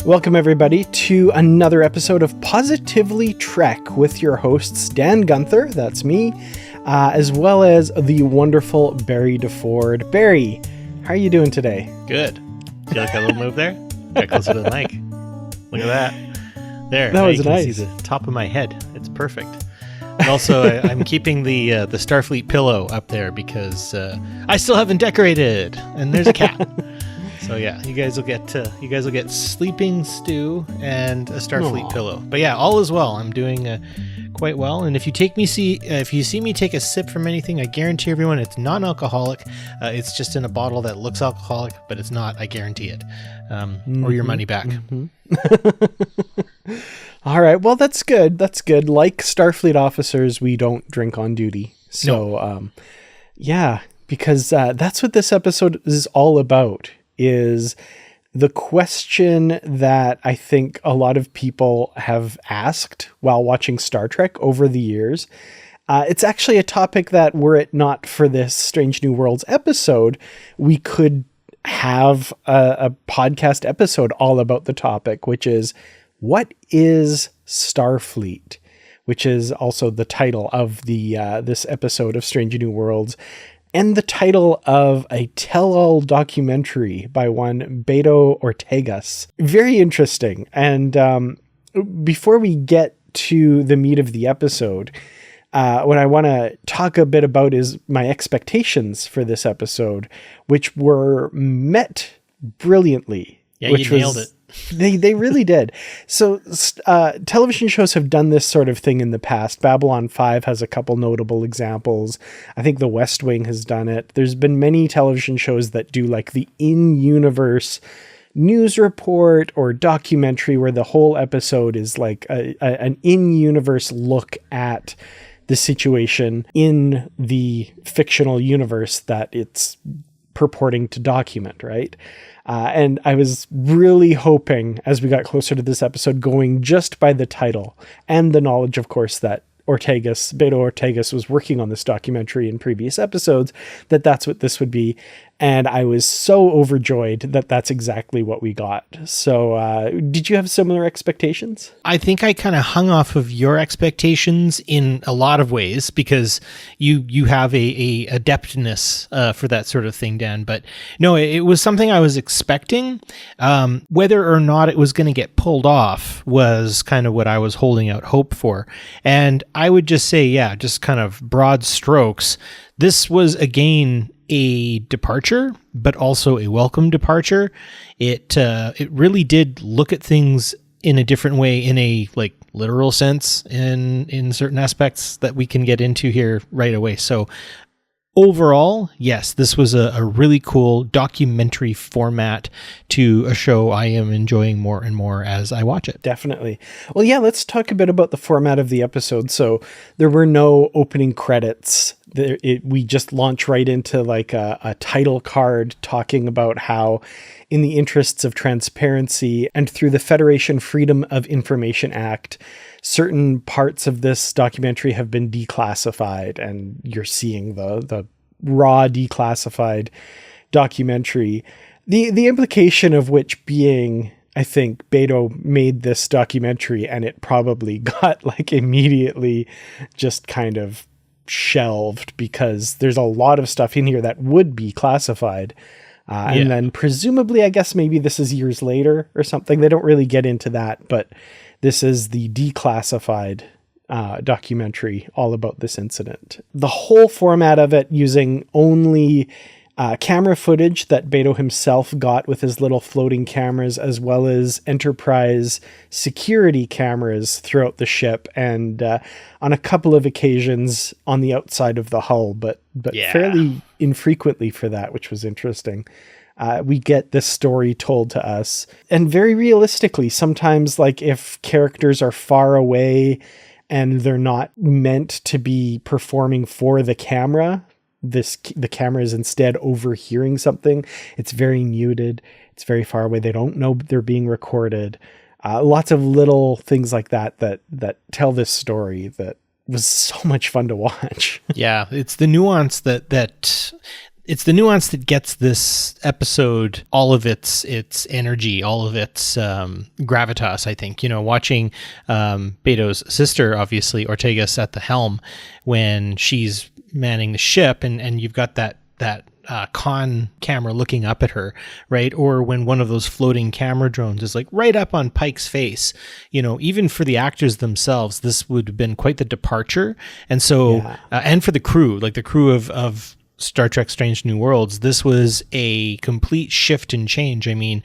Welcome, everybody, to another episode of Positively Trek with your hosts, Dan Gunther, that's me, as well as the wonderful Barry DeFord. Barry, how are you doing today? Good. Do you like that little move there? Got closer to the mic. Look at that. There. That was you can nice. see the top of my head. It's perfect. And also, I'm keeping the Starfleet pillow up there because I still haven't decorated, and there's a cat. So yeah, you guys will get sleeping stew and a Starfleet pillow. But yeah, all is well. I'm doing quite well. And if you see me take a sip from anything, I guarantee everyone it's non-alcoholic. It's just in a bottle that looks alcoholic, but it's not. I guarantee it. Or your money back. All right. Well, that's good. That's good. Like Starfleet officers, we don't drink on duty. So, yeah, because that's what this episode is all about. Is the question that I think a lot of people have asked while watching Star Trek over the years. It's actually a topic that, were it not for this Strange New Worlds episode, we could have a podcast episode all about the topic, which is, what is Starfleet? Which is also the title of the this episode of Strange New Worlds. And the title of a tell-all documentary by one Beto Ortegas. Very interesting. And before we get to the meat of the episode, what I want to talk a bit about is my expectations for this episode, which were met brilliantly. Yeah, you nailed it. They really did. So television shows have done this sort of thing in the past. Babylon 5 has a couple notable examples. I think The West Wing has done it. There's been many television shows that do like the in-universe news report or documentary where the whole episode is like an in-universe look at the situation in the fictional universe that it's purporting to document, right? And I was really hoping, as we got closer to this episode, going just by the title and the knowledge, of course, that Beto Ortegas was working on this documentary in previous episodes, that's what this would be. And I was so overjoyed that that's exactly what we got. So did you have similar expectations? I think I kind of hung off of your expectations in a lot of ways because you have a adeptness for that sort of thing, Dan. But no, it was something I was expecting. Whether or not it was going to get pulled off was kind of what I was holding out hope for. And I would just say, yeah, just kind of broad strokes. This was, again, a departure, but also a welcome departure. It really did look at things in a different way, in a like literal sense, in certain aspects that we can get into here right away. So overall, yes, this was a really cool documentary format to a show I am enjoying more and more as I watch it. Definitely. Well, yeah, let's talk a bit about the format of the episode. So there were no opening credits. We just launch right into like a title card talking about how, in the interests of transparency and through the Federation Freedom of Information Act, certain parts of this documentary have been declassified, and you're seeing the raw declassified documentary. The implication of which being, I think Beto made this documentary and it probably got like immediately just kind of shelved because there's a lot of stuff in here that would be classified. And then presumably, I guess maybe this is years later or something. They don't really get into that, but this is the declassified documentary all about this incident. The whole format of it using only camera footage that Beto himself got with his little floating cameras, as well as Enterprise security cameras throughout the ship, and on a couple of occasions on the outside of the hull, but fairly infrequently for that, which was interesting. We get this story told to us, and very realistically, sometimes like if characters are far away and they're not meant to be performing for the camera, the camera is instead overhearing something. It's very muted. It's very far away. They don't know they're being recorded. Lots of little things like that tell this story that was so much fun to watch. Yeah, it's the nuance that it's the nuance that gets this episode all of its energy, all of its gravitas, I think. Watching Beto's sister, obviously, Ortega's at the helm when she's manning the ship, and you've got that con camera looking up at her, right? Or when one of those floating camera drones is like right up on Pike's face, even for the actors themselves, this would have been quite the departure. And so, and for the crew, like the crew of Star Trek Strange New Worlds, this was a complete shift and change. I mean,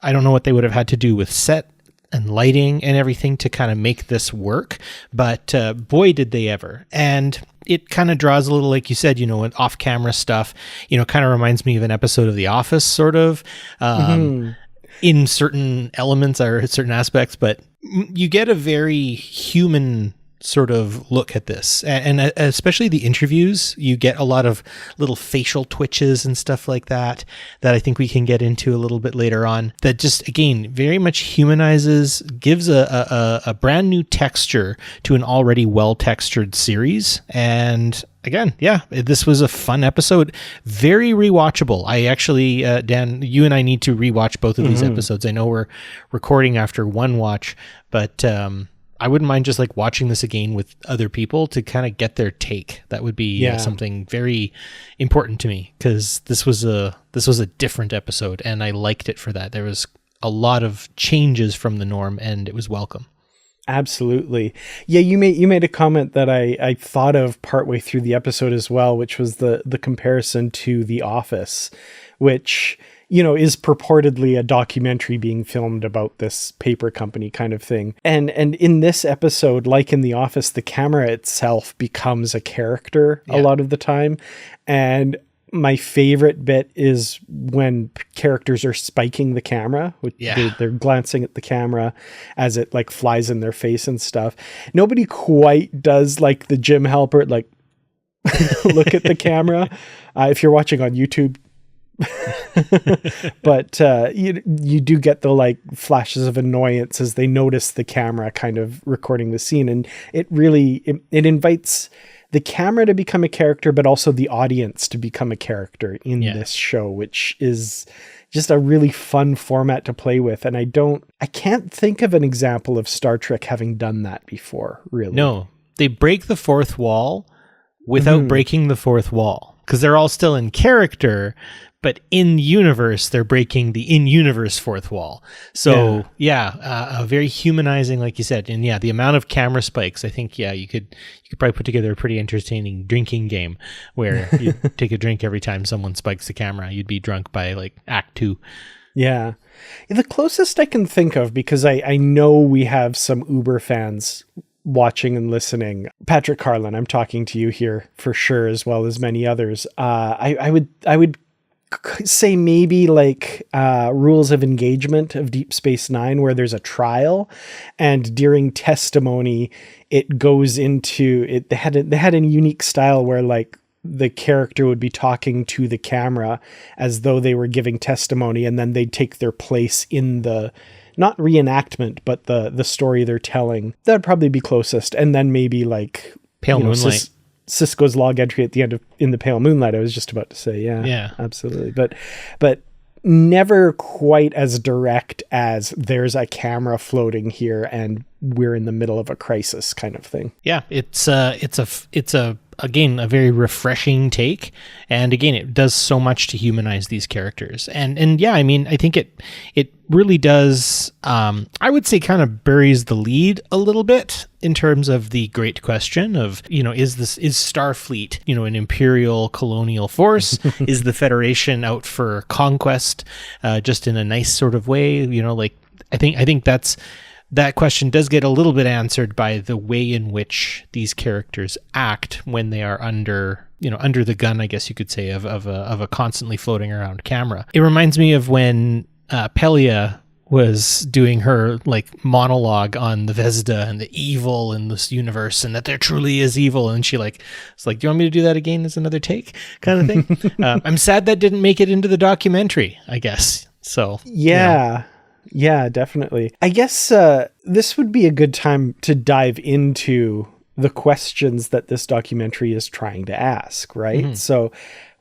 I don't know what they would have had to do with set and lighting and everything to kind of make this work, but boy, did they ever. And it kind of draws a little, like you said, off-camera stuff, kind of reminds me of an episode of The Office, sort of, in certain elements or certain aspects, but you get a very human sort of look at this, and especially the interviews, you get a lot of little facial twitches and stuff like that I think we can get into a little bit later on, that just, again, very much humanizes, gives a brand new texture to an already well-textured series. And again, this was a fun episode, very rewatchable. I actually, Dan, you and I need to rewatch both of these episodes. I know we're recording after one watch, but I wouldn't mind just like watching this again with other people to kind of get their take. That would be something very important to me, because this was a different episode, and I liked it for that. There was a lot of changes from the norm, and it was welcome. Absolutely. Yeah, you made a comment that I thought of partway through the episode as well, which was the comparison to The Office, which, is purportedly a documentary being filmed about this paper company kind of thing. And in this episode, like in The Office, the camera itself becomes a character a lot of the time. And my favorite bit is when characters are spiking the camera. They're glancing at the camera as it like flies in their face and stuff. Nobody quite does like the Jim Halpert, like look at the camera. If you're watching on YouTube, but you do get the like flashes of annoyance as they notice the camera kind of recording the scene, and it really it invites the camera to become a character, but also the audience to become a character in this show, which is just a really fun format to play with. And I can't think of an example of Star Trek having done that before, really. No, they break the fourth wall without breaking the fourth wall, because they're all still in character, but in universe, they're breaking the in-universe fourth wall. So very humanizing, like you said. And the amount of camera spikes, I think, you could probably put together a pretty entertaining drinking game where you take a drink every time someone spikes the camera. You'd be drunk by like Act 2. Yeah. The closest I can think of, because I know we have some Uber fans watching and listening. Patrick Carlin, I'm talking to you here for sure, as well as many others. I would say maybe like Rules of Engagement of Deep Space Nine, where there's a trial, and during testimony it goes into it. They had a unique style where like the character would be talking to the camera as though they were giving testimony, and then they'd take their place in the, not reenactment, but the story they're telling. That'd probably be closest. And then maybe like Pale Moonlight. Sisko's log entry at the end of In the Pale Moonlight, I was just about to say. Yeah, absolutely. But never quite as direct as there's a camera floating here and we're in the middle of a crisis kind of thing. Yeah, it's again a very refreshing take, and again it does so much to humanize these characters. And I mean, I think it really does, I would say, kind of buries the lead a little bit in terms of the great question of, is Starfleet, an imperial colonial force? Is the Federation out for conquest, just in a nice sort of way? I think that question does get a little bit answered by the way in which these characters act when they are under the gun, I guess you could say, of a constantly floating around camera. It reminds me of when Pelia was doing her like monologue on the Vesda and the evil in this universe, and that there truly is evil, and it's like, do you want me to do that again as another take, kind of thing? I'm sad that didn't make it into the documentary, I guess. So yeah, definitely. I guess this would be a good time to dive into the questions that this documentary is trying to ask, right? So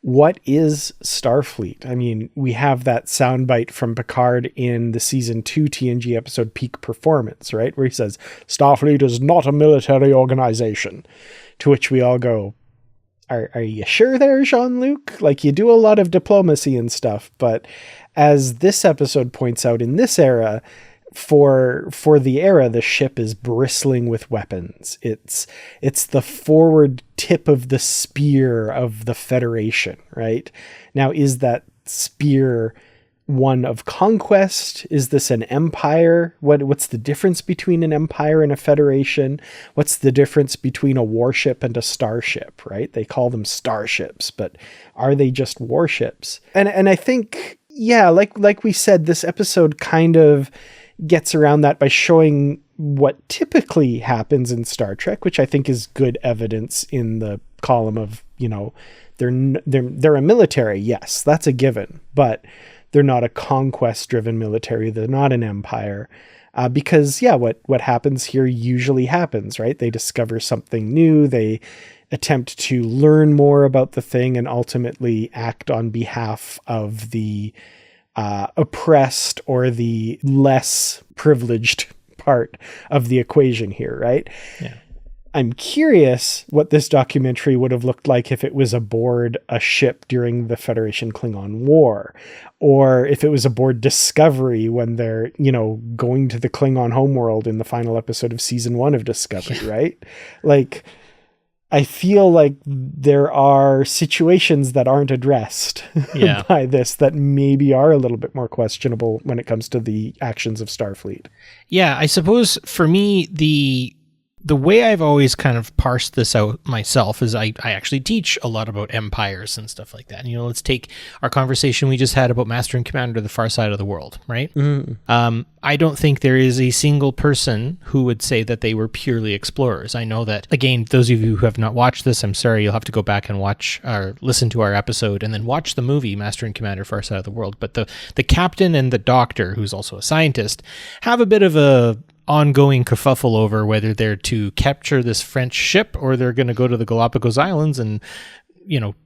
what is Starfleet? I mean, we have that soundbite from Picard in the season 2 TNG episode Peak Performance, right? Where he says, Starfleet is not a military organization. To which we all go, are you sure there, Jean-Luc? Like, you do a lot of diplomacy and stuff, but as this episode points out, in this era, for the era, the ship is bristling with weapons. It's the forward tip of the spear of the Federation, right? Now, is that spear one of conquest? Is this an empire? What's the difference between an empire and a federation? What's the difference between a warship and a starship, right? They call them starships, but are they just warships? And I think, yeah, like we said, this episode kind of gets around that by showing what typically happens in Star Trek, which I think is good evidence in the column of, they're a military. Yes, that's a given, but they're not a conquest-driven military. They're not an empire. Because, yeah, what happens here usually happens, right? They discover something new. They attempt to learn more about the thing and ultimately act on behalf of the oppressed or the less privileged part of the equation here, right? Yeah. I'm curious what this documentary would have looked like if it was aboard a ship during the Federation Klingon War, or if it was aboard Discovery when they're, going to the Klingon homeworld in the final episode of season 1 of Discovery, right? Like, I feel like there are situations that aren't addressed by this that maybe are a little bit more questionable when it comes to the actions of Starfleet. Yeah, I suppose for me, the way I've always kind of parsed this out myself is I actually teach a lot about empires and stuff like that. And, let's take our conversation we just had about Master and Commander, the Far Side of the World, right? Mm-hmm. I don't think there is a single person who would say that they were purely explorers. I know that, again, those of you who have not watched this, I'm sorry, you'll have to go back and watch or listen to our episode and then watch the movie Master and Commander, Far Side of the World. But the captain and the doctor, who's also a scientist, have a bit of a ongoing kerfuffle over whether they're to capture this French ship or they're going to go to the Galapagos Islands and,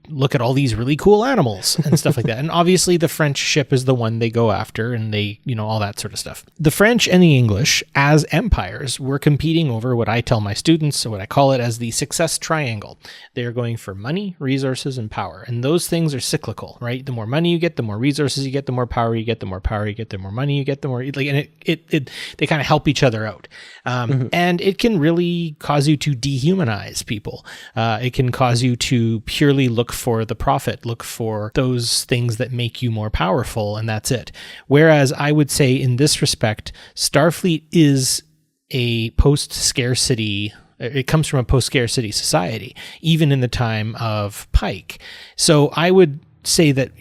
look at all these really cool animals and stuff like that. And obviously the French ship is the one they go after and they, all that sort of stuff. The French and the English as empires were competing over what I tell my students, so what I call it as the success triangle. They are going for money, resources, and power. And those things are cyclical, right? The more money you get, the more resources you get, the more power you get, the more power you get, the more money you get, the more, and they kind of help each other out. And it can really cause you to dehumanize people. It can cause you to purely look for the profit, look for those things that make you more powerful, and that's it. Whereas I would say in this respect, Starfleet is a post-scarcity, it comes from a post-scarcity society, even in the time of Pike. So I would say that,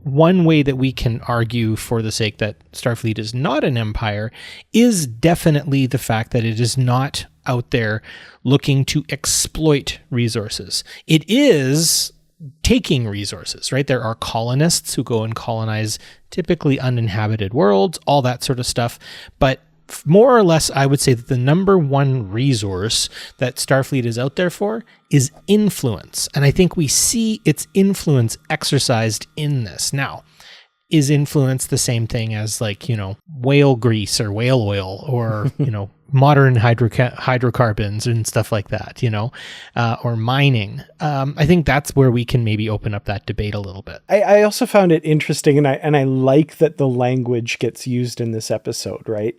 one way that we can argue for the sake that Starfleet is not an empire is definitely the fact that it is not out there looking to exploit resources. It is taking resources, right? There are colonists who go and colonize typically uninhabited worlds, all that sort of stuff. But more or less, I would say that the number one resource that Starfleet is out there for is influence. And I think we see its influence exercised in this. Now, is influence the same thing as whale grease or whale oil or, modern hydrocarbons and stuff like that, or mining? I think that's where we can maybe open up that debate a little bit. I also found it interesting, and I like that the language gets used in this episode, right?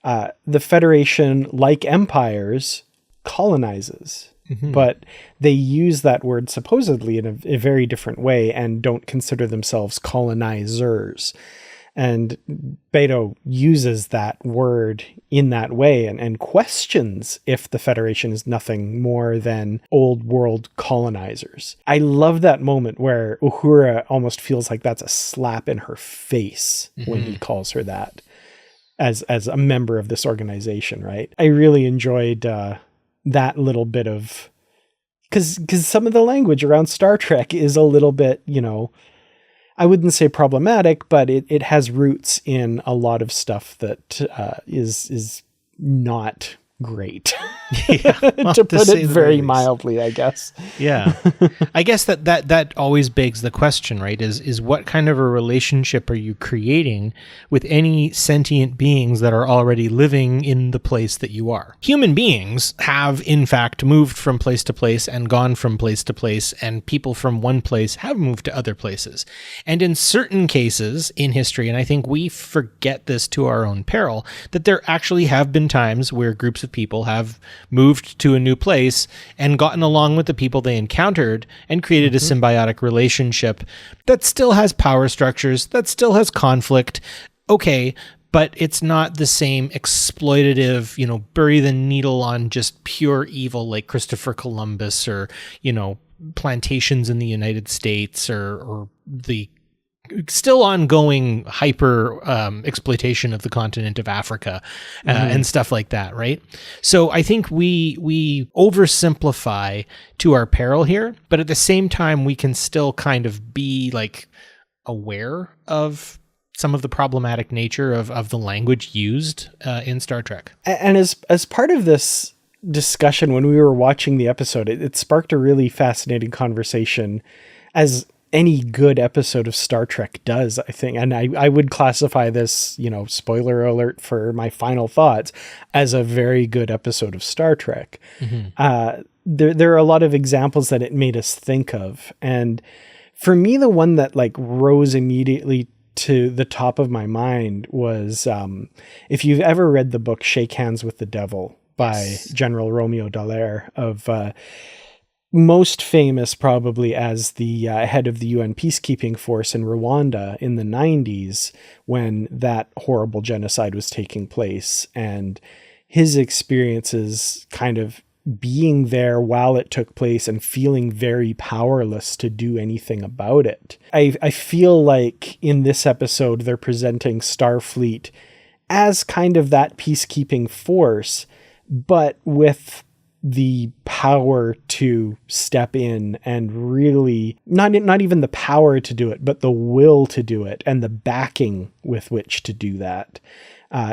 The Federation, like empires, colonizes. Mm-hmm. But they use that word supposedly in a very different way and don't consider themselves colonizers. And Beto uses that word in that way and questions if the Federation is nothing more than old world colonizers. I love that moment where Uhura almost feels like that's a slap in her face when he calls her that as a member of this organization, right? I really enjoyed that little bit of, because some of the language around Star Trek is a little bit, I wouldn't say problematic, but it has roots in a lot of stuff that is not great. Yeah, well, To put say it the very least. mildly, I guess. Yeah. I guess that always begs the question, right? Is what kind of a relationship are you creating with any sentient beings that are already living in the place that you are? Human beings have, in fact, moved from place to place and gone from place to place, and people from one place have moved to other places. And in certain cases in history, and I think we forget this to our own peril, that there actually have been times where groups of people have moved to a new place and gotten along with the people they encountered and created a symbiotic relationship that still has power structures, that still has conflict. Okay, but it's not the same exploitative, bury the needle on just pure evil like Christopher Columbus or, plantations in the United States or the still ongoing hyper exploitation of the continent of Africa and stuff like that, right? So I think we oversimplify to our peril here, but at the same time, we can still kind of be like aware of some of the problematic nature of the language used in Star Trek. And as part of this discussion, when we were watching the episode, it sparked a really fascinating conversation, as any good episode of Star Trek does, I think. And I would classify this, spoiler alert for my final thoughts, as a very good episode of Star Trek. There are a lot of examples that it made us think of. And for me, the one that rose immediately to the top of my mind was, if you've ever read the book Shake Hands with the Devil by General Romeo Dallaire, of most famous probably as the head of the UN peacekeeping force in Rwanda in the 90s when that horrible genocide was taking place, and his experiences kind of being there while it took place and feeling very powerless to do anything about it. I feel like in this episode they're presenting Starfleet as kind of that peacekeeping force, but with the power to step in and really not even the power to do it, but the will to do it and the backing with which to do that.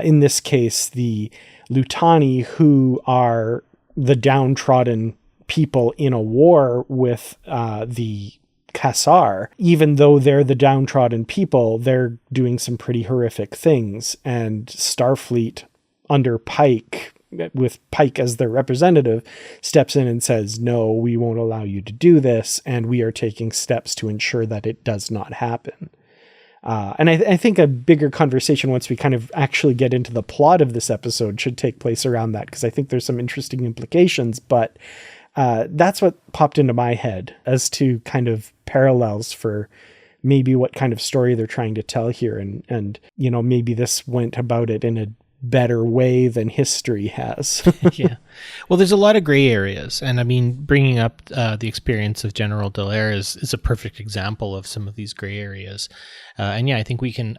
In this case, the Lutani, who are the downtrodden people in a war with the Kassar, even though they're the downtrodden people, they're doing some pretty horrific things. And Starfleet under Pike, with Pike as their representative, steps in and says, no, we won't allow you to do this, and we are taking steps to ensure that it does not happen. And I think a bigger conversation, once we kind of actually get into the plot of this episode, should take place around that, because I think there's some interesting implications, but that's what popped into my head as to kind of parallels for maybe what kind of story they're trying to tell here. And maybe this went about it in a better way than history has. Yeah. Well, there's a lot of gray areas. And I mean, bringing up the experience of General Dallaire is a perfect example of some of these gray areas. And yeah, I think we can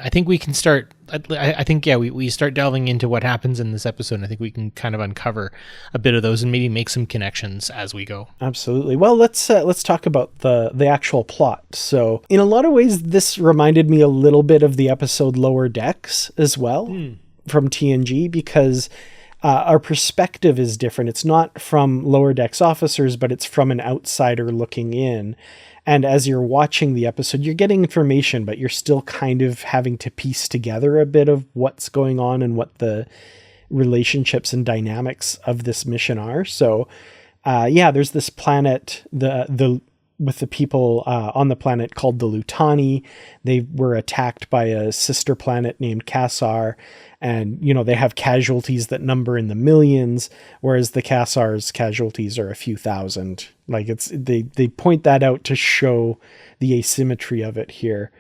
start, we start delving into what happens in this episode. And I think we can kind of uncover a bit of those and maybe make some connections as we go. Absolutely. Well, let's talk about the actual plot. So in a lot of ways, this reminded me a little bit of the episode Lower Decks as well. From TNG, because our perspective is different. It's not from Lower Decks officers, but it's from an outsider looking in. And as you're watching the episode, you're getting information, but you're still kind of having to piece together a bit of what's going on and what the relationships and dynamics of this mission are. So, there's this planet, with the people on the planet called the Lutani. They were attacked by a sister planet named Kassar, and they have casualties that number in the millions, whereas the Kassar's casualties are a few thousand. They point that out to show the asymmetry of it here.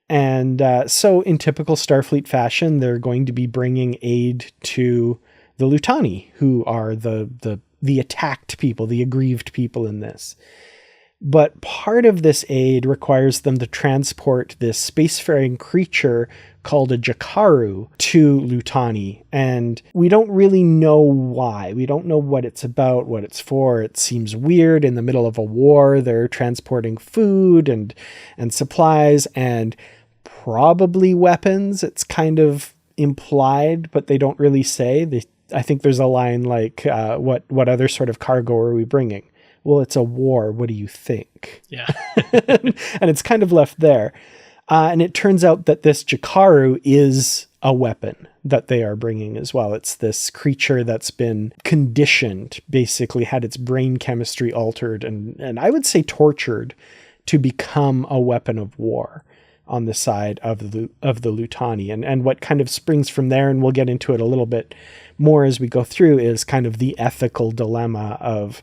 And so in typical Starfleet fashion, they're going to be bringing aid to the Lutani, who are the attacked people, the aggrieved people in this. But part of this aid requires them to transport this spacefaring creature called a Jakaru to Lutani. And we don't really know why. We don't know what it's about, what it's for. It seems weird. In the middle of a war, they're transporting food and supplies and probably weapons. It's kind of implied, but they don't really say. I think there's a line like, what other sort of cargo are we bringing? Well, it's a war. What do you think? Yeah. And it's kind of left there. And it turns out that this Jakaru is a weapon that they are bringing as well. It's this creature that's been conditioned, basically had its brain chemistry altered and I would say tortured to become a weapon of war on the side of the Lutani. And what kind of springs from there, and we'll get into it a little bit more as we go through, is kind of the ethical dilemma of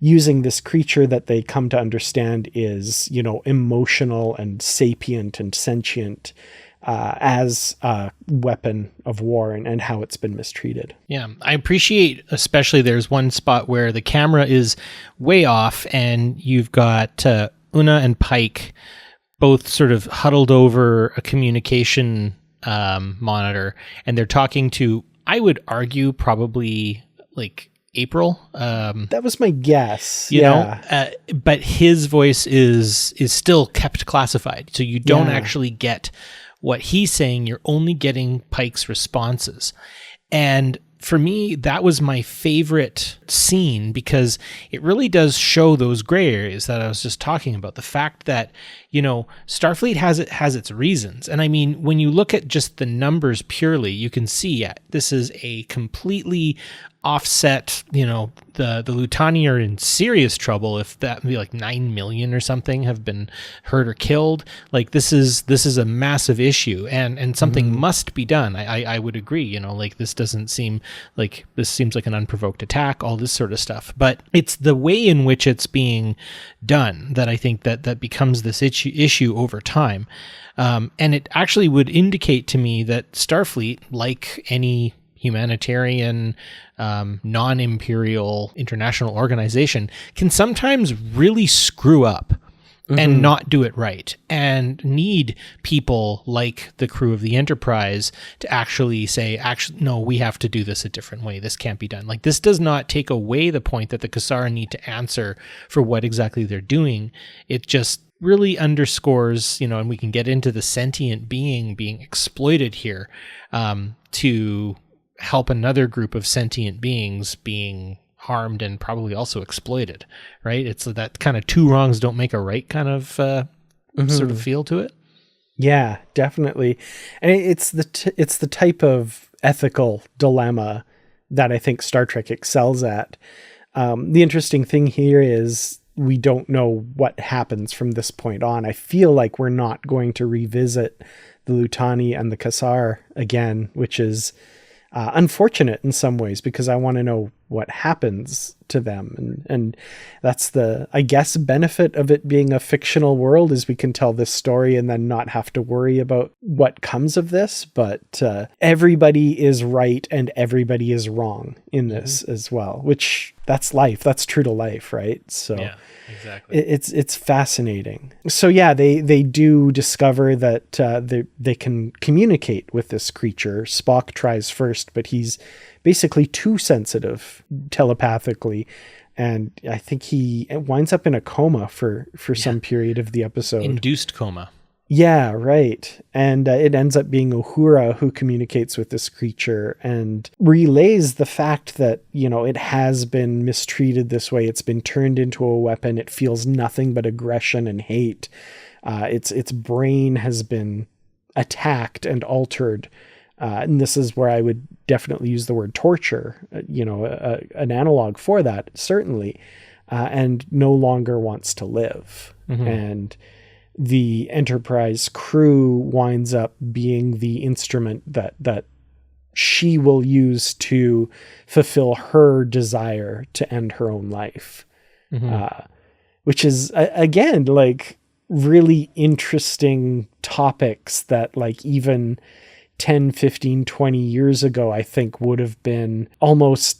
using this creature that they come to understand is, emotional and sapient and sentient as a weapon of war and how it's been mistreated. Yeah, I appreciate, especially there's one spot where the camera is way off and you've got Una and Pike both sort of huddled over a communication monitor, and they're talking to, I would argue, probably like April. That was my guess. You know, but his voice is still kept classified, so you don't actually get what he's saying. You're only getting Pike's responses, and for me, that was my favorite scene because it really does show those gray areas that I was just talking about. The fact that, Starfleet has its reasons. And I mean, when you look at just the numbers purely, you can see this is a completely offset, the Lutani are in serious trouble if that would be like 9 million or something have been hurt or killed. Like this is a massive issue and something must be done. I would agree, like this doesn't seem like, this seems like an unprovoked attack, all this sort of stuff, but it's the way in which it's being done that I think that becomes this issue over time. And it actually would indicate to me that Starfleet, like any humanitarian, non-imperial international organization, can sometimes really screw up and not do it right, and need people like the crew of the Enterprise to actually say, no, we have to do this a different way. This can't be done. Like, this does not take away the point that the Kasara need to answer for what exactly they're doing. It just really underscores, and we can get into the sentient being exploited here to help another group of sentient beings being harmed and probably also exploited, right? It's that kind of two wrongs don't make a right kind of sort of feel to it. Yeah, definitely. And it's the type of ethical dilemma that I think Star Trek excels at. The interesting thing here is we don't know what happens from this point on. I feel like we're not going to revisit the Lutani and the Kasar again, which is unfortunate in some ways because I want to know what happens to them. And that's the, I guess, benefit of it being a fictional world is we can tell this story and then not have to worry about what comes of this. But everybody is right and everybody is wrong in this as well, which that's life. That's true to life, right? So yeah, exactly. It's fascinating. So yeah, they do discover that they can communicate with this creature. Spock tries first, but he's basically too sensitive telepathically, and I think he winds up in a coma for some period of the episode. Induced coma. Yeah, right. And it ends up being Uhura who communicates with this creature and relays the fact that, it has been mistreated this way. It's been turned into a weapon. It feels nothing but aggression and hate. Its brain has been attacked and altered. And this is where I would definitely use the word torture, an analog for that, certainly, and no longer wants to live. And the Enterprise crew winds up being the instrument that she will use to fulfill her desire to end her own life, which is, again, like really interesting topics that like even 10, 15, 20 years ago, I think would have been almost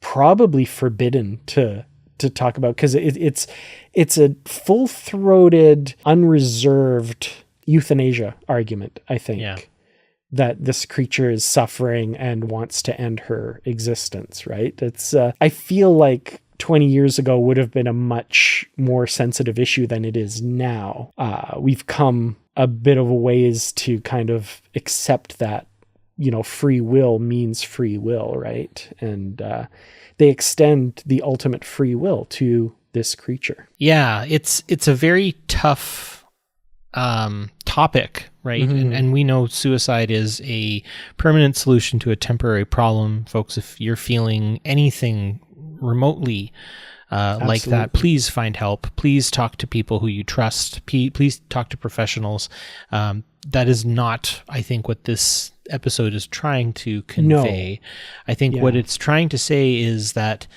probably forbidden to talk about, because it's a full-throated, unreserved euthanasia argument, I think, that this creature is suffering and wants to end her existence, right? It's I feel like 20 years ago would have been a much more sensitive issue than it is now. We've come a bit of a ways to kind of accept that free will means free will, right? And they extend the ultimate free will to this creature. Yeah, it's a very tough topic, right? And we know suicide is a permanent solution to a temporary problem. Folks, if you're feeling anything remotely like that, please find help. Please talk to people who you trust. Please talk to professionals. That is not, I think, what this episode is trying to convey. No. I think what it's trying to say is that,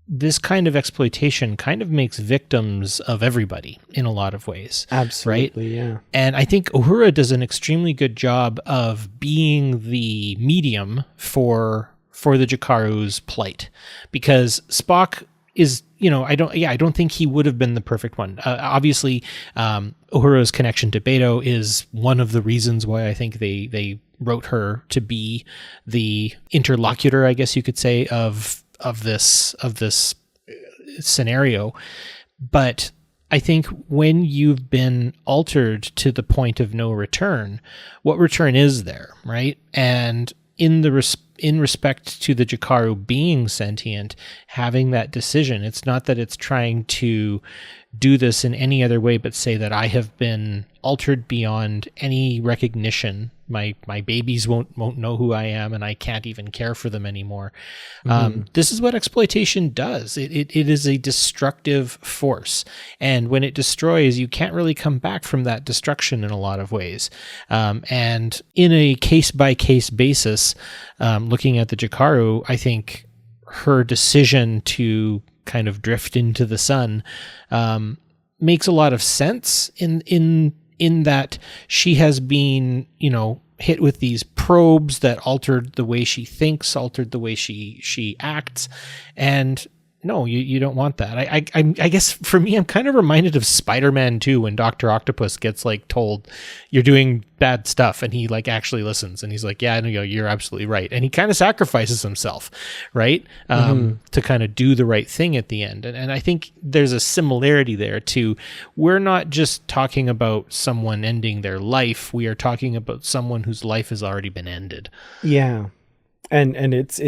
this kind of exploitation kind of makes victims of everybody in a lot of ways. Absolutely, right? Yeah. And I think Uhura does an extremely good job of being the medium for the Jakaru's plight, because Spock is, I don't think he would have been the perfect one. Obviously, Uhura's connection to Beto is one of the reasons why I think they wrote her to be the interlocutor, I guess you could say, of this scenario. But I think when you've been altered to the point of no return, what return is there, right? And in respect to the Jakaru being sentient, having that decision, it's not that it's trying to do this in any other way but say that I have been altered beyond any recognition. My babies won't know who I am, and I can't even care for them anymore. This is what exploitation does. It is a destructive force, and when it destroys, you can't really come back from that destruction in a lot of ways. And in a case-by-case basis, looking at the Jakaru, I think her decision to kind of drift into the sun makes a lot of sense in that she has been, hit with these probes that altered the way she thinks, altered the way she acts. And no, you don't want that. I guess for me, I'm kind of reminded of Spider-Man 2 when Dr. Octopus gets told you're doing bad stuff, and he actually listens, and he's like, yeah, no, you're absolutely right. And he kind of sacrifices himself, right? To kind of do the right thing at the end. And I think there's a similarity there too. We're not just talking about someone ending their life. We are talking about someone whose life has already been ended. Yeah. And it's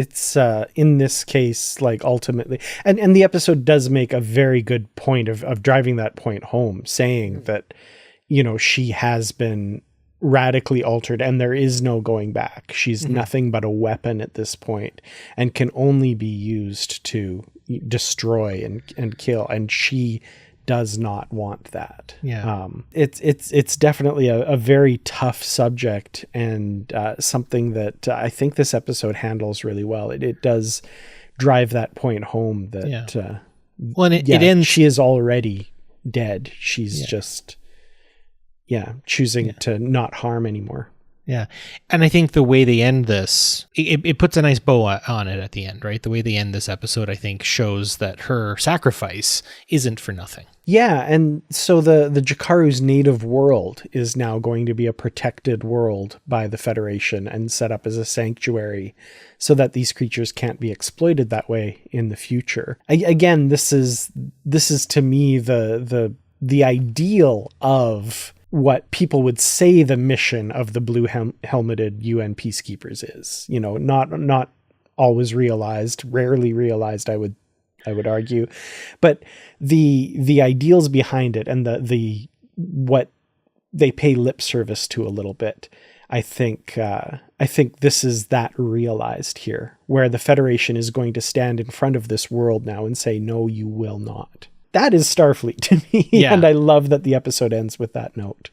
in this case, ultimately, and the episode does make a very good point of driving that point home, saying that, she has been radically altered and there is no going back. She's nothing but a weapon at this point and can only be used to destroy and kill. And she does not want that. Yeah. It's definitely a very tough subject, and something that I think this episode handles really well. It does drive that point home that it ends. She is already dead. She's just choosing to not harm anymore. Yeah. And I think the way they end this, it puts a nice bow on it at the end, right? The way they end this episode, I think, shows that her sacrifice isn't for nothing. Yeah. And so the Jakaru's native world is now going to be a protected world by the Federation and set up as a sanctuary so that these creatures can't be exploited that way in the future. Again, this is to me the ideal of what people would say the mission of the blue helmeted UN peacekeepers is, not always realized, rarely realized, I would argue, but the ideals behind it and the what they pay lip service to a little bit. I think this is that realized here, where the Federation is going to stand in front of this world now and say, no, you will not. That is Starfleet to me. Yeah. And I love that the episode ends with that note.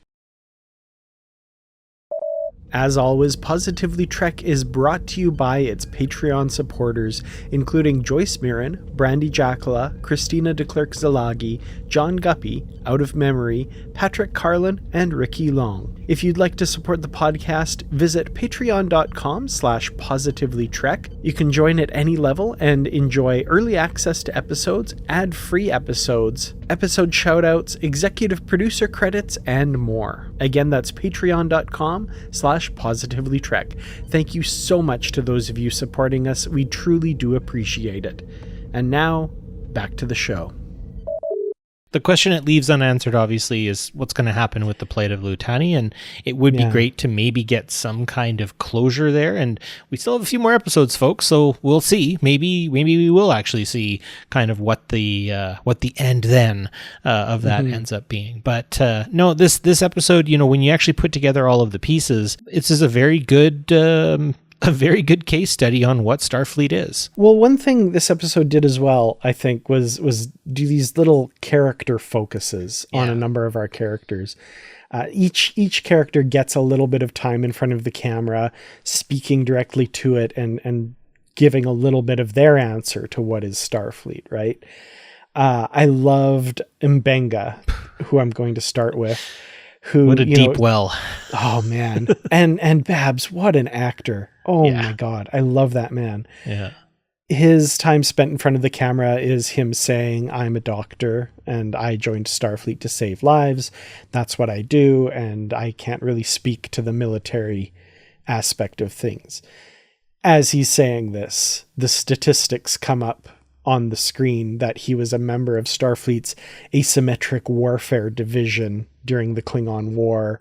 As always, Positively Trek is brought to you by its Patreon supporters, including Joyce Mirren, Brandy Jacala, Christina DeClercq-Zalagi, John Guppy, Out of Memory, Patrick Carlin, and Ricky Long. If you'd like to support the podcast, visit patreon.com/positivelytrek. You can join at any level and enjoy early access to episodes, ad-free episodes, episode shoutouts, executive producer credits, and more. Again, that's patreon.com/positivelytrek. Thank you so much to those of you supporting us. We truly do appreciate it. And now, back to the show. The question it leaves unanswered, obviously, is what's going to happen with the plight of Lutani, and it would be great to maybe get some kind of closure there. And we still have a few more episodes, folks, so we'll see. Maybe we will actually see kind of what the end then of that ends up being. But no, this episode, when you actually put together all of the pieces, it's just a very good case study on what Starfleet is. Well, one thing this episode did as well, I think, was do these little character focuses on a number of our characters. Each character gets a little bit of time in front of the camera, speaking directly to it and giving a little bit of their answer to what is Starfleet, right? I loved Mbenga, who I'm going to start with. What a deep well. Oh, man. and Babs, what an actor. Oh, my God. I love that man. Yeah. His time spent in front of the camera is him saying, I'm a doctor and I joined Starfleet to save lives. That's what I do. And I can't really speak to the military aspect of things. As he's saying this, the statistics come up on the screen that he was a member of Starfleet's asymmetric warfare division during the Klingon War,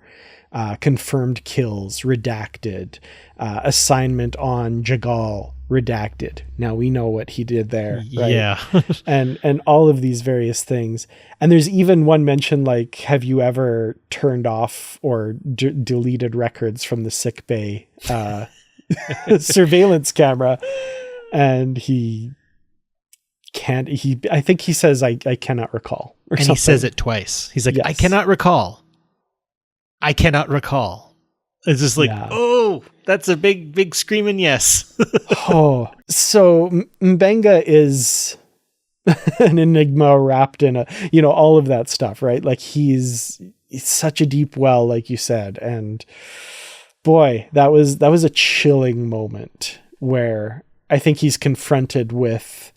confirmed kills, redacted, assignment on Jagal, redacted. Now we know what he did there, right? Yeah. and all of these various things. And there's even one mention like, have you ever turned off or deleted records from the sickbay surveillance camera? And I think he says, I cannot recall. And something. He says it twice. He's like, yes. I cannot recall. It's just like, oh, that's a big screaming yes. Oh, so Mbenga is an enigma wrapped in all of that stuff, right? Like he's such a deep well, like you said. And boy, that was a chilling moment where I think he's confronted with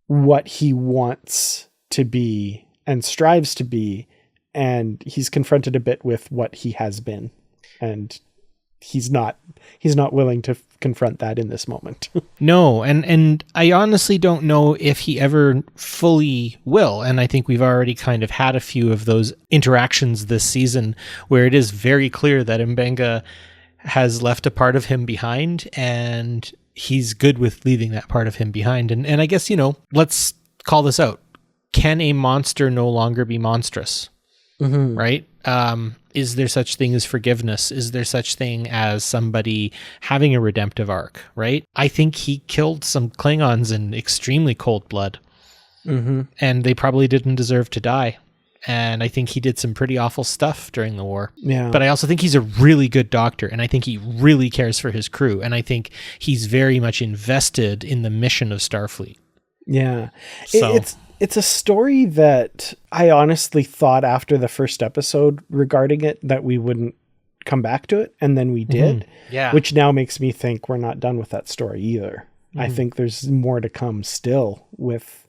what he wants to be and strives to be, and he's confronted a bit with what he has been, and he's not willing to confront that in this moment. No, and I honestly don't know if he ever fully will, and I think we've already kind of had a few of those interactions this season where it is very clear that Mbenga has left a part of him behind, and he's good with leaving that part of him behind. And I guess, let's call this out. Can a monster no longer be monstrous? Mm-hmm. Right? Is there such thing as forgiveness? Is there such thing as somebody having a redemptive arc? Right? I think he killed some Klingons in extremely cold blood. Mm-hmm. And they probably didn't deserve to die. And I think he did some pretty awful stuff during the war. Yeah. But I also think he's a really good doctor, and I think he really cares for his crew, and I think he's very much invested in the mission of Starfleet. Yeah. So it's a story that I honestly thought after the first episode regarding it that we wouldn't come back to it, and then we did. Mm-hmm. Yeah. Which now makes me think we're not done with that story either. Mm-hmm. I think there's more to come still with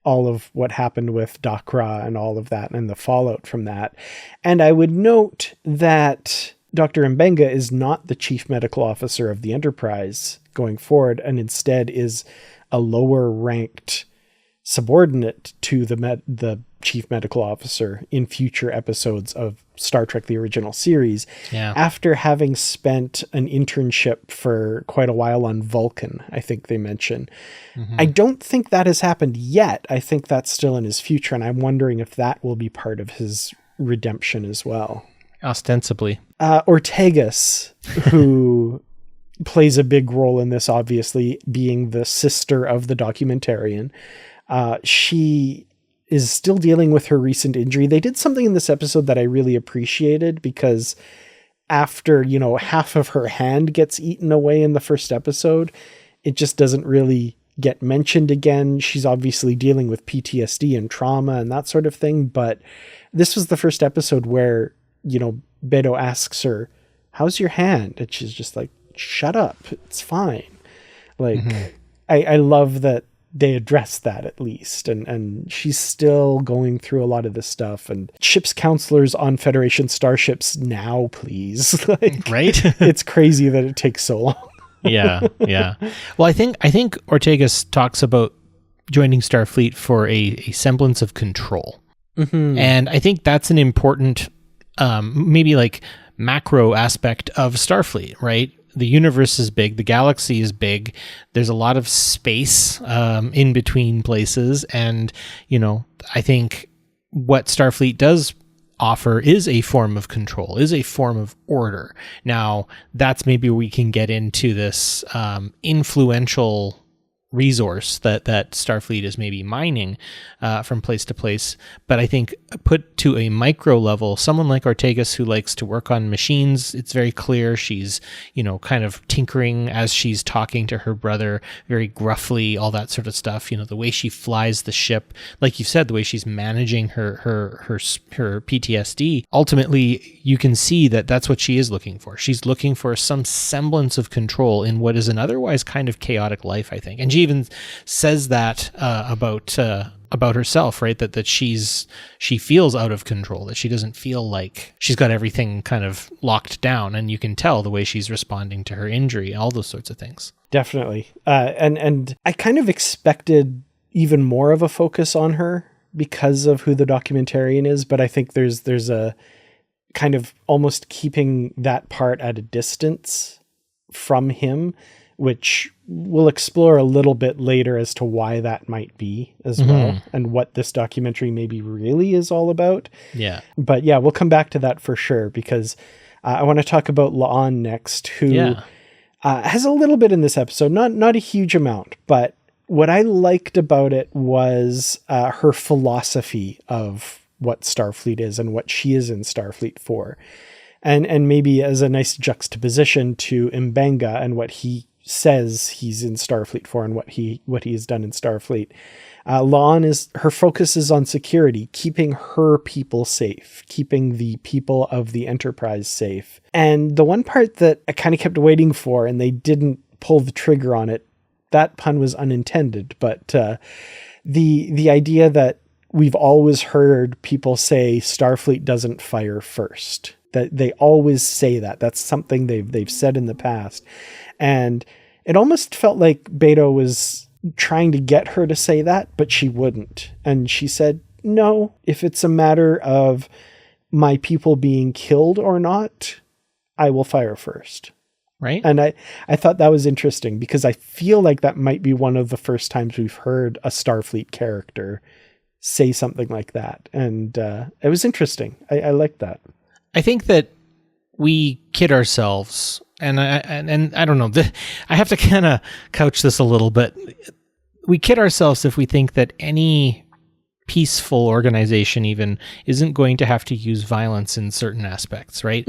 all of what happened with Dakra and all of that and the fallout from that. And I would note that Dr. Mbenga is not the chief medical officer of the Enterprise going forward, and instead is a lower ranked subordinate to the chief medical officer in future episodes of Star Trek, the original series, after having spent an internship for quite a while on Vulcan, I think they mention. Mm-hmm. I don't think that has happened yet. I think that's still in his future, and I'm wondering if that will be part of his redemption as well. Ostensibly. Ortegas, who plays a big role in this, obviously, being the sister of the documentarian. She is still dealing with her recent injury. They did something in this episode that I really appreciated, because after, half of her hand gets eaten away in the first episode, it just doesn't really get mentioned again. She's obviously dealing with PTSD and trauma and that sort of thing. But this was the first episode where, Beto asks her, how's your hand? And she's just like, shut up. It's fine. Like, mm-hmm. I love that they address that at least. And she's still going through a lot of this stuff. And ship's counselors on Federation starships now, please. Right? It's crazy that it takes so long. Yeah. Well, I think Ortegas talks about joining Starfleet for a semblance of control. And I think that's an important, maybe like macro aspect of Starfleet, right? The universe is big, the galaxy is big. There's a lot of space in between places, and I think what Starfleet does offer is a form of control, is a form of order. Now, that's maybe where we can get into this influential resource that Starfleet is maybe mining from place to place. But I think put to a micro level, someone like Ortegas who likes to work on machines, it's very clear she's, kind of tinkering as she's talking to her brother very gruffly, all that sort of stuff. The way she flies the ship, like you said, the way she's managing her PTSD. Ultimately, you can see that that's what she is looking for. She's looking for some semblance of control in what is an otherwise kind of chaotic life, I think. And she even says that about herself, right? That she feels out of control, that she doesn't feel like she's got everything kind of locked down, and you can tell the way she's responding to her injury, all those sorts of things. Definitely. And I kind of expected even more of a focus on her because of who the documentarian is, but I think there's a kind of almost keeping that part at a distance from him, which we'll explore a little bit later as to why that might be as well, and what this documentary maybe really is all about. Yeah. But yeah, we'll come back to that for sure, because I want to talk about La'an next, who has a little bit in this episode, not a huge amount, but what I liked about it was her philosophy of what Starfleet is and what she is in Starfleet for. And maybe as a nice juxtaposition to M'Benga and what he says he's in Starfleet for and what he has done in Starfleet. La'an her focus is on security, keeping her people safe, keeping the people of the Enterprise safe. And the one part that I kind of kept waiting for, and they didn't pull the trigger on it, that pun was unintended, but the idea that we've always heard people say Starfleet doesn't fire first. That they always say that. That's something they've said in the past. And it almost felt like Beto was trying to get her to say that, but she wouldn't. And she said, no, if it's a matter of my people being killed or not, I will fire first. Right. And I thought that was interesting, because I feel like that might be one of the first times we've heard a Starfleet character say something like that. And it was interesting. I liked that. I think that we kid ourselves, and I don't know, I have to kind of couch this a little bit. We kid ourselves if we think that any peaceful organization even isn't going to have to use violence in certain aspects, right?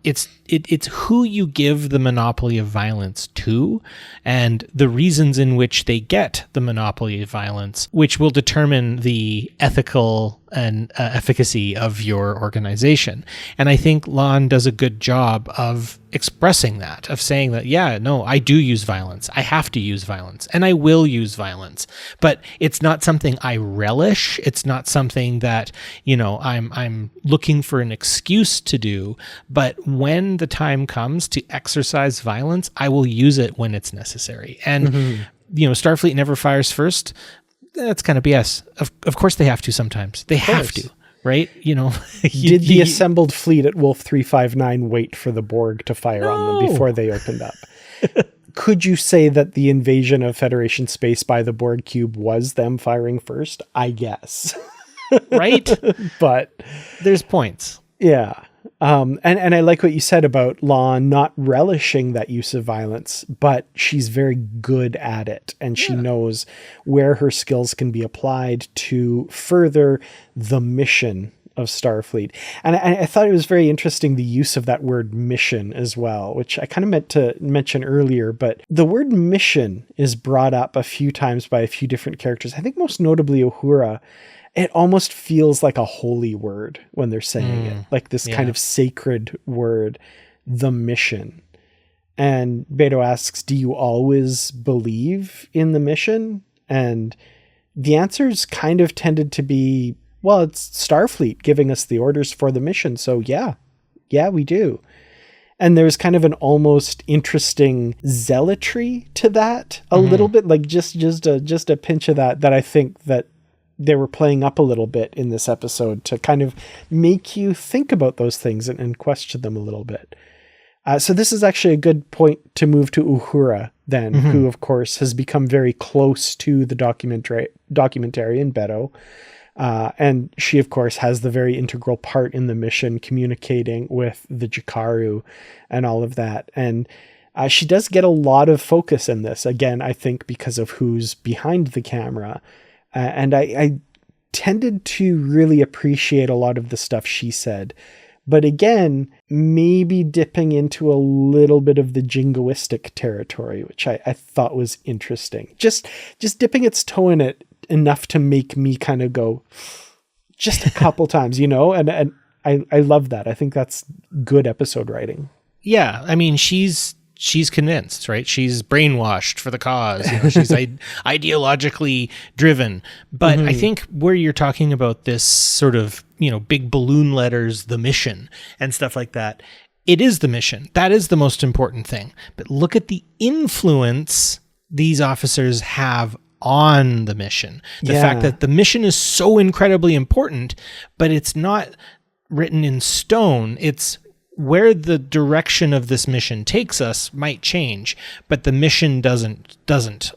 It's who you give the monopoly of violence to, and the reasons in which they get the monopoly of violence, which will determine the ethical and efficacy of your organization. And I think La'an does a good job of expressing that, of saying that, yeah, no, I do use violence. I have to use violence, and I will use violence. But it's not something I relish. It's not something that, I'm looking for an excuse to do. But when the time comes to exercise violence, I will use it when it's necessary. And, Starfleet never fires first. That's kind of BS. Of course they have to sometimes. They have to, right? Did the assembled fleet at Wolf 359 wait for the Borg to fire on them before they opened up? Could you say that the invasion of Federation space by the Borg cube was them firing first? I guess. Right? But there's points. Yeah. And I like what you said about La'an not relishing that use of violence, but she's very good at it, and she knows where her skills can be applied to further the mission of Starfleet. And I thought it was very interesting, the use of that word mission as well, which I kind of meant to mention earlier, but the word mission is brought up a few times by a few different characters. I think most notably Uhura. It almost feels like a holy word when they're saying it, like this kind of sacred word, the mission. And Beto asks, do you always believe in the mission? And the answers kind of tended to be, well, it's Starfleet giving us the orders for the mission. So yeah, we do. And there's kind of an almost interesting zealotry to that, a little bit, like just a pinch of that I think that they were playing up a little bit in this episode to kind of make you think about those things and question them a little bit. So this is actually a good point to move to Uhura then, who of course has become very close to the documentarian Beto. And she of course has the very integral part in the mission, communicating with the Jakaru and all of that. And she does get a lot of focus in this, again, I think because of who's behind the camera. And I tended to really appreciate a lot of the stuff she said. But again, maybe dipping into a little bit of the jingoistic territory, which I thought was interesting. Just dipping its toe in it enough to make me kind of go just a couple times, you know? And I love that. I think that's good episode writing. Yeah. I mean, she's convinced, right? She's brainwashed for the cause. You know, she's ideologically driven. But I think where you're talking about this sort of, you know, big balloon letters, the mission and stuff like that, it is the mission. That is the most important thing. But look at the influence these officers have on the mission. The fact that the mission is so incredibly important, but it's not written in stone. It's where the direction of this mission takes us might change, but the mission doesn't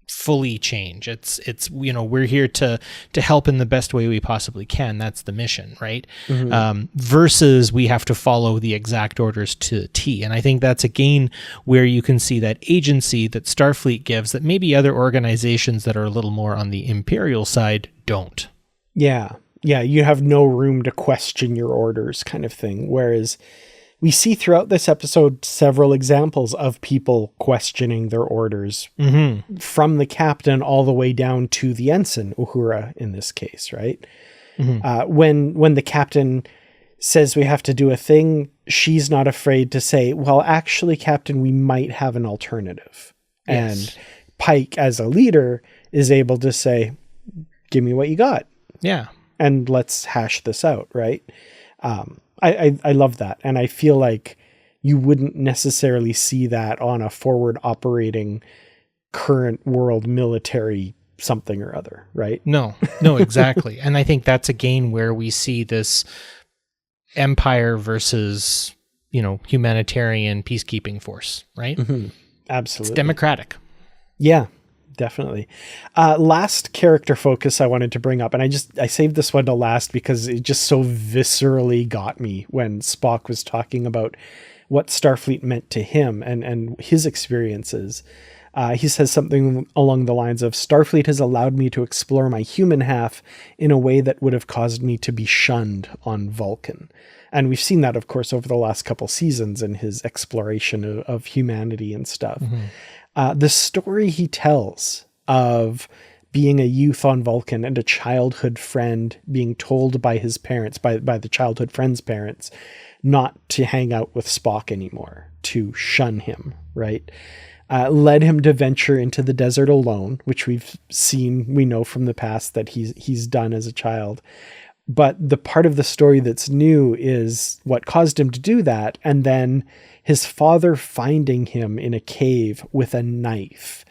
fully change. It's you know, we're here to help in the best way we possibly can. That's the mission, right? Versus we have to follow the exact orders to the T. And I think that's again where you can see that agency that Starfleet gives that maybe other organizations that are a little more on the Imperial side don't. Yeah, you have no room to question your orders kind of thing. Whereas we see throughout this episode several examples of people questioning their orders from the captain all the way down to the ensign, Uhura in this case, right? When the captain says we have to do a thing, she's not afraid to say, well, actually, Captain, we might have an alternative. Yes. And Pike, as a leader, is able to say, give me what you got. Yeah. And let's hash this out, right? I love that. And I feel like you wouldn't necessarily see that on a forward operating current world military something or other, right? No, exactly. And I think that's again where we see this empire versus, you know, humanitarian peacekeeping force, right? Absolutely. It's democratic. Yeah. Definitely. Last character focus I wanted to bring up, and I saved this one to last because it just so viscerally got me when Spock was talking about what Starfleet meant to him and his experiences. He says something along the lines of, Starfleet has allowed me to explore my human half in a way that would have caused me to be shunned on Vulcan. And we've seen that, of course, over the last couple seasons in his exploration of humanity and stuff. The story he tells of being a youth on Vulcan and a childhood friend being told by his parents, by the childhood friend's parents, not to hang out with Spock anymore, to shun him, right? Led him to venture into the desert alone, which we know from the past that he's done as a child. But the part of the story that's new is what caused him to do that. And then his father finding him in a cave with a knife,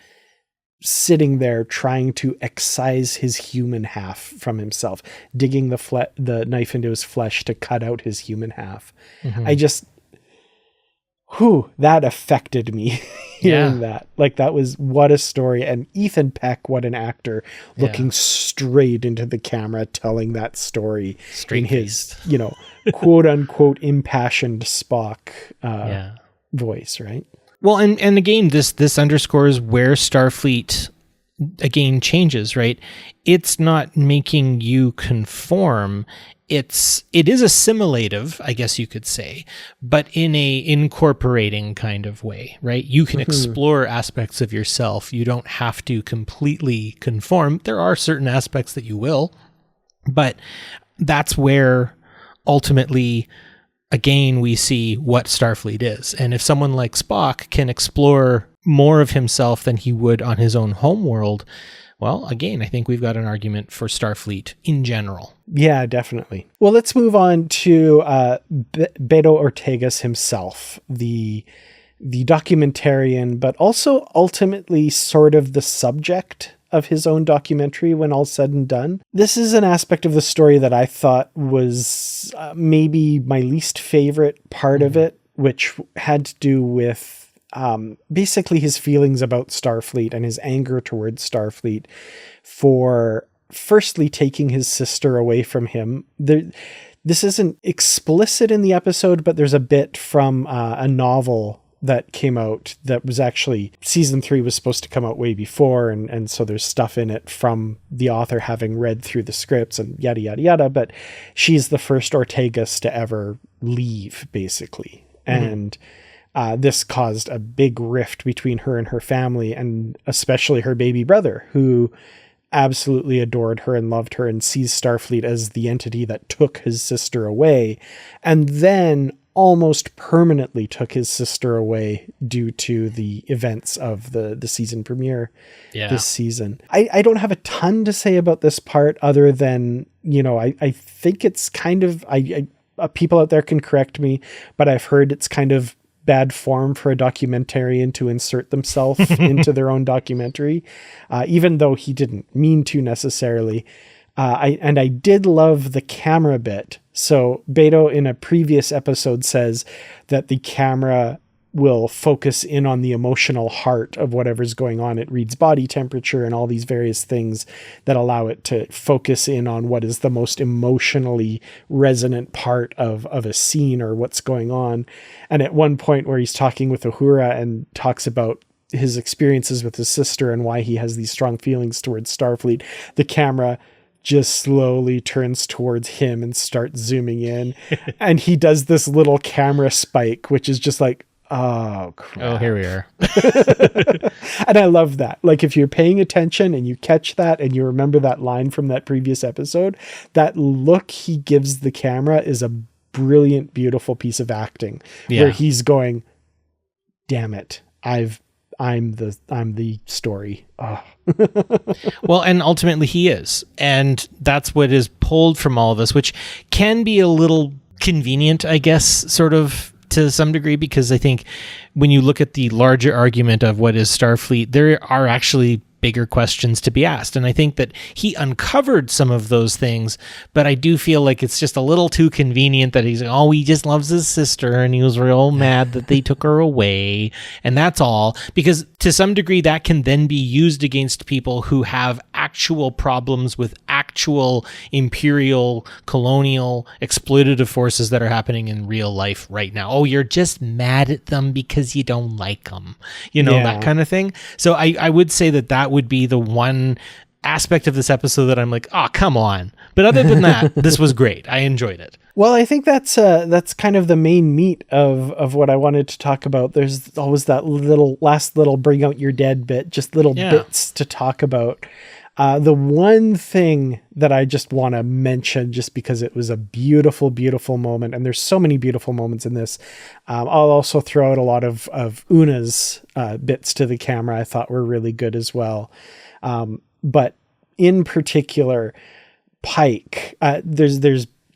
sitting there trying to excise his human half from himself, digging the knife into his flesh to cut out his human half. That affected me hearing that. Like, that was, what a story. And Ethan Peck, what an actor, looking straight into the camera, telling that story in his, you know, quote unquote impassioned Spock voice, right? Well, and again, this underscores where Starfleet again changes, right? It's not making you conform. It is assimilative, I guess you could say, but in a incorporating kind of way, right? You can explore aspects of yourself. You don't have to completely conform. There are certain aspects that you will, but that's where ultimately, again, we see what Starfleet is. And if someone like Spock can explore more of himself than he would on his own homeworld, well, again, I think we've got an argument for Starfleet in general. Yeah, definitely. Well, let's move on to Beto Ortegas himself, the documentarian, but also ultimately sort of the subject of his own documentary when all's said and done. This is an aspect of the story that I thought was maybe my least favorite part of it, which had to do with basically his feelings about Starfleet and his anger towards Starfleet for firstly taking his sister away from him. This isn't explicit in the episode, but there's a bit from a novel that came out that was actually, season 3 was supposed to come out way before. And so there's stuff in it from the author having read through the scripts and yada, yada, yada. But she's the first Ortegas to ever leave, basically. And this caused a big rift between her and her family, and especially her baby brother, who absolutely adored her and loved her and sees Starfleet as the entity that took his sister away, and then almost permanently took his sister away due to the events of the season premiere this season. I don't have a ton to say about this part other than, I think it's kind of, people out there can correct me, but I've heard it's kind of bad form for a documentarian to insert themselves into their own documentary, even though he didn't mean to necessarily. I did love the camera bit. So Beto in a previous episode says that the camera will focus in on the emotional heart of whatever's going on. It reads body temperature and all these various things that allow it to focus in on what is the most emotionally resonant part of a scene or what's going on. And at one point where he's talking with Uhura and talks about his experiences with his sister and why he has these strong feelings towards Starfleet, the camera just slowly turns towards him and starts zooming in. And he does this little camera spike, which is just like, oh, crap. Oh, here we are. And I love that. Like, if you're paying attention and you catch that and you remember that line from that previous episode, that look he gives the camera is a brilliant, beautiful piece of acting where he's going, damn it, I'm the story. Oh. Well, and ultimately he is. And that's what is pulled from all of this, which can be a little convenient, I guess, sort of to some degree, because I think when you look at the larger argument of what is Starfleet, there are actually bigger questions to be asked. And I think that he uncovered some of those things, but I do feel like it's just a little too convenient that he's like, oh, he just loves his sister and he was real mad that they took her away. And that's all, because to some degree that can then be used against people who have actual problems with actual imperial, colonial, exploitative forces that are happening in real life right now. Oh, you're just mad at them because you don't like them, that kind of thing. So I would say that would be the one aspect of this episode that I'm like, oh, come on. But other than that, this was great. I enjoyed it. Well, I think that's kind of the main meat of what I wanted to talk about. There's always that last little bring out your dead bit, just little bits to talk about. The one thing that I just want to mention, just because it was a beautiful, beautiful moment, and there's so many beautiful moments in this, I'll also throw out a lot of Una's bits to the camera I thought were really good as well. But in particular, Pike, there's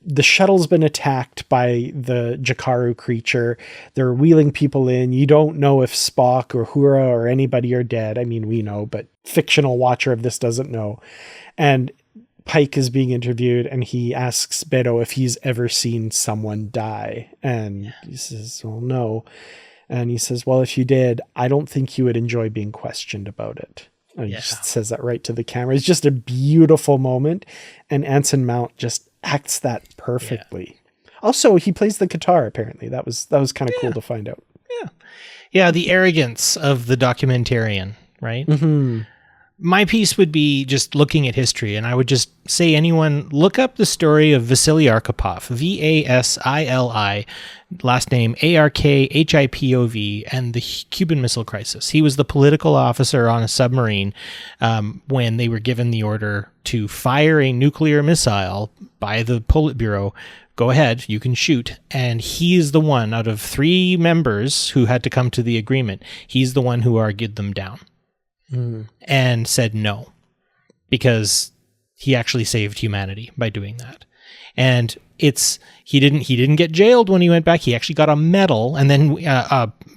the shuttle's been attacked by the Jakaru creature. They're wheeling people in. You don't know if Spock or Hura or anybody are dead. I mean, we know, but fictional watcher of this doesn't know. And Pike is being interviewed, and he asks Beto if he's ever seen someone die. And he says, well, no. And he says, well, if you did, I don't think you would enjoy being questioned about it. And he just says that right to the camera. It's just a beautiful moment. And Anson Mount just acts that perfectly. Also, he plays the guitar, apparently. That was kind of cool to find out. Yeah, the arrogance of the documentarian, right? Mm-hmm. My piece would be just looking at history, and I would just say anyone, look up the story of Vasily Arkhipov, Vasili, last name Arkhipov, and the Cuban Missile Crisis. He was the political officer on a submarine when they were given the order to fire a nuclear missile by the Politburo. Go ahead, you can shoot. And he's the one out of 3 members who had to come to the agreement. He's the one who argued them down. And said no, because he actually saved humanity by doing that. And he didn't get jailed when he went back. He actually got a medal, and then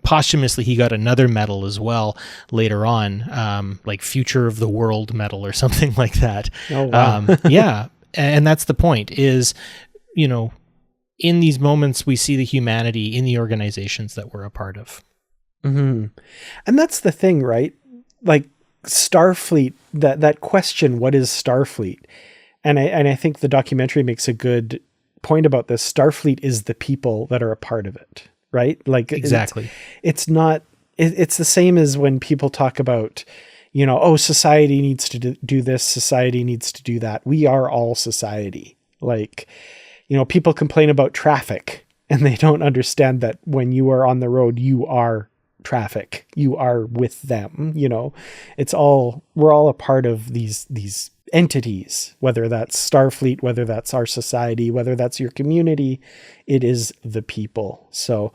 posthumously he got another medal as well later on, like Future of the World medal or something like that. Oh, wow. Yeah, and that's the point. Is, you know, in these moments we see the humanity in the organizations that we're a part of. Mm-hmm. And that's the thing, right? Like Starfleet, that question, what is Starfleet? And I think the documentary makes a good point about this. Starfleet is the people that are a part of it, right? Like exactly. It's not, it's the same as when people talk about, you know, oh, society needs to do this, society needs to do that. We are all society. Like, you know, people complain about traffic and they don't understand that when you are on the road, you are traffic. You are with them, you know. We're all a part of these entities, whether that's Starfleet, whether that's our society, whether that's your community. It is the people. So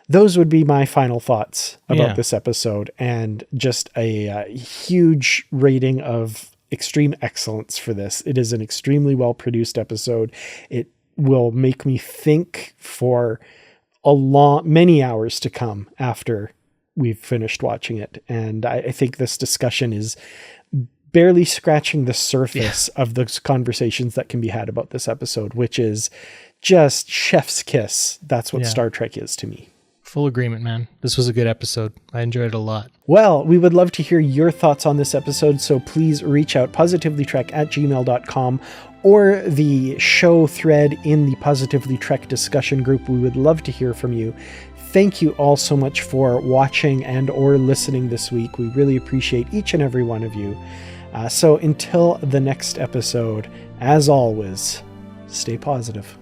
those would be my final thoughts about this episode, and just a huge rating of extreme excellence for this. It is an extremely well produced episode. It will make me think for many hours to come after we've finished watching it. And I think this discussion is barely scratching the surface of those conversations that can be had about this episode, which is just chef's kiss. That's what Star Trek is to me. Full agreement, man. This was a good episode. I enjoyed it a lot. Well, we would love to hear your thoughts on this episode, so please reach out positivelytrek@gmail.com or the show thread in the Positively Trek discussion group. We would love to hear from you. Thank you all so much for watching and or listening this week. We really appreciate each and every one of you. So until the next episode, as always, stay positive.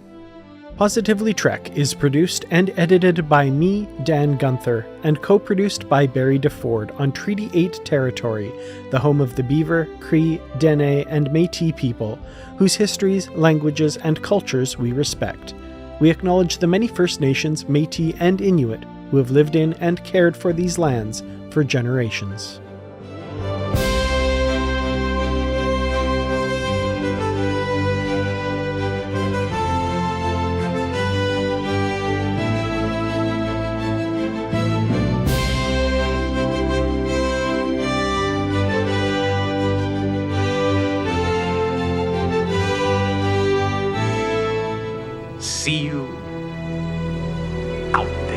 Positively Trek is produced and edited by me, Dan Gunther, and co-produced by Barry DeFord on Treaty 8 territory, the home of the Beaver, Cree, Dene, and Métis people, whose histories, languages, and cultures we respect. We acknowledge the many First Nations, Métis, and Inuit who have lived in and cared for these lands for generations. See you out there.